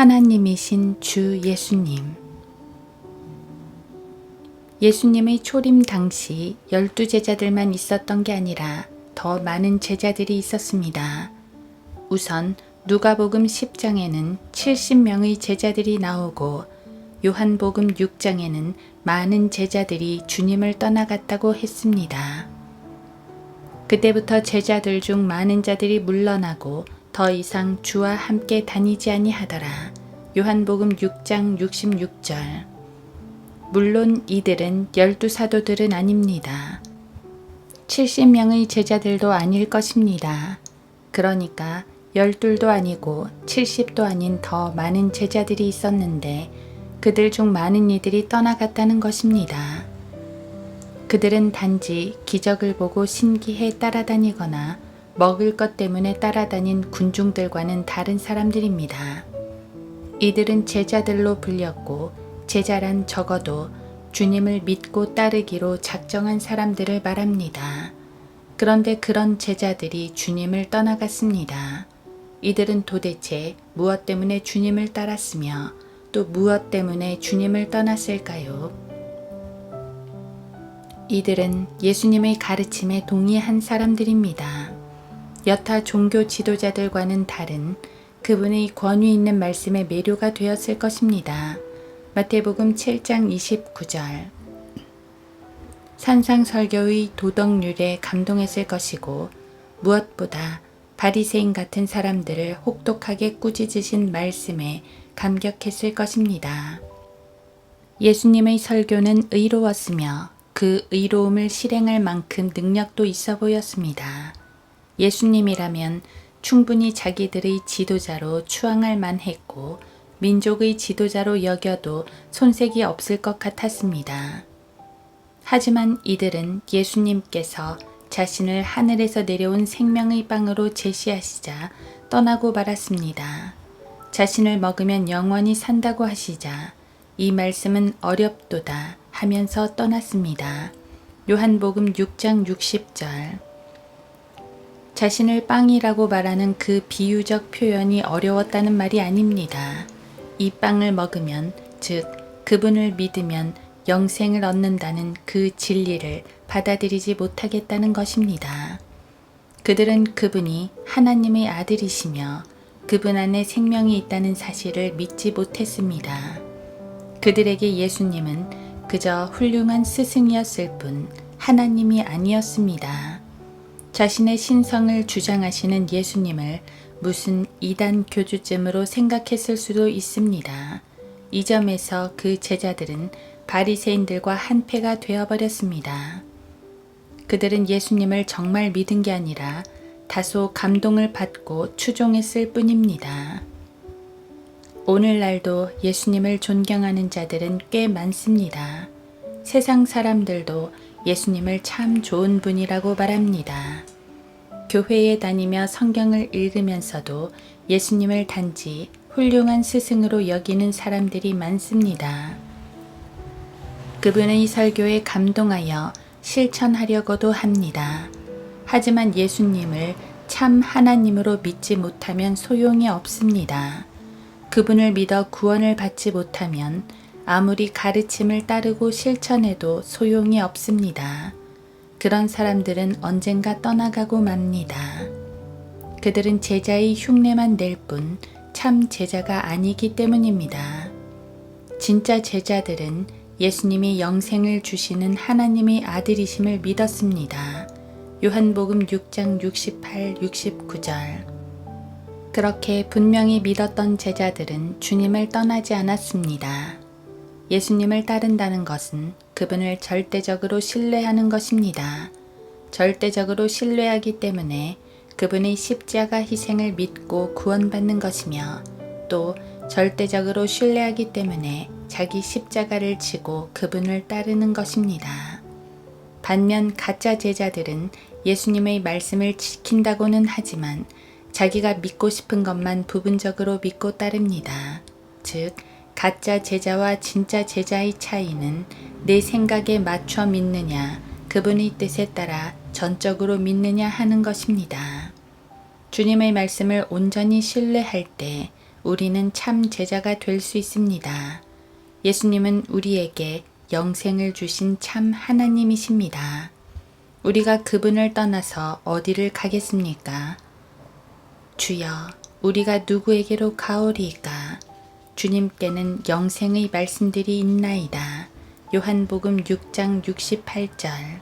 하나님이신 주 예수님. 예수님의 초림 당시 12제자들만 있었던 게 아니라 더 많은 제자들이 있었습니다. 우선 누가복음 10장에는 70명의 제자들이 나오고 요한복음 6장에는 많은 제자들이 주님을 떠나갔다고 했습니다. 그때부터 제자들 중 많은 자들이 물러나고 더 이상 주와 함께 다니지 아니하더라. 요한복음 6장 66절. 물론 이들은 12사도들은 아닙니다. 70명의 제자들도 아닐 것입니다. 그러니까 12도 아니고 70도 아닌 더 많은 제자들이 있었는데 그들 중 많은 이들이 떠나갔다는 것입니다. 그들은 단지 기적을 보고 신기해 따라다니거나 먹을 것 때문에 따라다닌 군중들과는 다른 사람들입니다. 이들은 제자들로 불렸고 제자란 적어도 주님을 믿고 따르기로 작정한 사람들을 말합니다. 그런데 그런 제자들이 주님을 떠나갔습니다. 이들은 도대체 무엇 때문에 주님을 따랐으며 또 무엇 때문에 주님을 떠났을까요? 이들은 예수님의 가르침에 동의한 사람들입니다. 여타 종교 지도자들과는 다른 그분의 권위 있는 말씀에 매료가 되었을 것입니다. 마태복음 7장 29절. 산상설교의 도덕률에 감동했을 것이고 무엇보다 바리새인 같은 사람들을 혹독하게 꾸짖으신 말씀에 감격했을 것입니다. 예수님의 설교는 의로웠으며 그 의로움을 실행할 만큼 능력도 있어 보였습니다. 예수님이라면 충분히 자기들의 지도자로 추앙할 만했고 민족의 지도자로 여겨도 손색이 없을 것 같았습니다. 하지만 이들은 예수님께서 자신을 하늘에서 내려온 생명의 빵으로 제시하시자 떠나고 말았습니다. 자신을 먹으면 영원히 산다고 하시자 이 말씀은 어렵도다 하면서 떠났습니다. 요한복음 6장 60절. 자신을 빵이라고 말하는 그 비유적 표현이 어려웠다는 말이 아닙니다. 이 빵을 먹으면, 즉 그분을 믿으면 영생을 얻는다는 그 진리를 받아들이지 못하겠다는 것입니다. 그들은 그분이 하나님의 아들이시며 그분 안에 생명이 있다는 사실을 믿지 못했습니다. 그들에게 예수님은 그저 훌륭한 스승이었을 뿐 하나님이 아니었습니다. 자신의 신성을 주장하시는 예수님을 무슨 이단 교주쯤으로 생각했을 수도 있습니다. 이 점에서 그 제자들은 바리새인들과 한패가 되어버렸습니다. 그들은 예수님을 정말 믿은 게 아니라 다소 감동을 받고 추종했을 뿐입니다. 오늘날도 예수님을 존경하는 자들은 꽤 많습니다. 세상 사람들도 예수님을 참 좋은 분이라고 말합니다. 교회에 다니며 성경을 읽으면서도 예수님을 단지 훌륭한 스승으로 여기는 사람들이 많습니다. 그분의 설교에 감동하여 실천하려고도 합니다. 하지만 예수님을 참 하나님으로 믿지 못하면 소용이 없습니다. 그분을 믿어 구원을 받지 못하면 아무리 가르침을 따르고 실천해도 소용이 없습니다. 그런 사람들은 언젠가 떠나가고 맙니다. 그들은 제자의 흉내만 낼 뿐 참 제자가 아니기 때문입니다. 진짜 제자들은 예수님이 영생을 주시는 하나님의 아들이심을 믿었습니다. 요한복음 6장 68, 69절. 그렇게 분명히 믿었던 제자들은 주님을 떠나지 않았습니다. 예수님을 따른다는 것은 그분을 절대적으로 신뢰하는 것입니다. 절대적으로 신뢰하기 때문에 그분의 십자가 희생을 믿고 구원받는 것이며 또 절대적으로 신뢰하기 때문에 자기 십자가를 지고 그분을 따르는 것입니다. 반면 가짜 제자들은 예수님의 말씀을 지킨다고는 하지만 자기가 믿고 싶은 것만 부분적으로 믿고 따릅니다. 즉, 가짜 제자와 진짜 제자의 차이는 내 생각에 맞춰 믿느냐, 그분의 뜻에 따라 전적으로 믿느냐 하는 것입니다. 주님의 말씀을 온전히 신뢰할 때 우리는 참 제자가 될 수 있습니다. 예수님은 우리에게 영생을 주신 참 하나님이십니다. 우리가 그분을 떠나서 어디를 가겠습니까? 주여, 우리가 누구에게로 가오리이까? 주님께는 영생의 말씀들이 있나이다. 요한복음 6장 68절.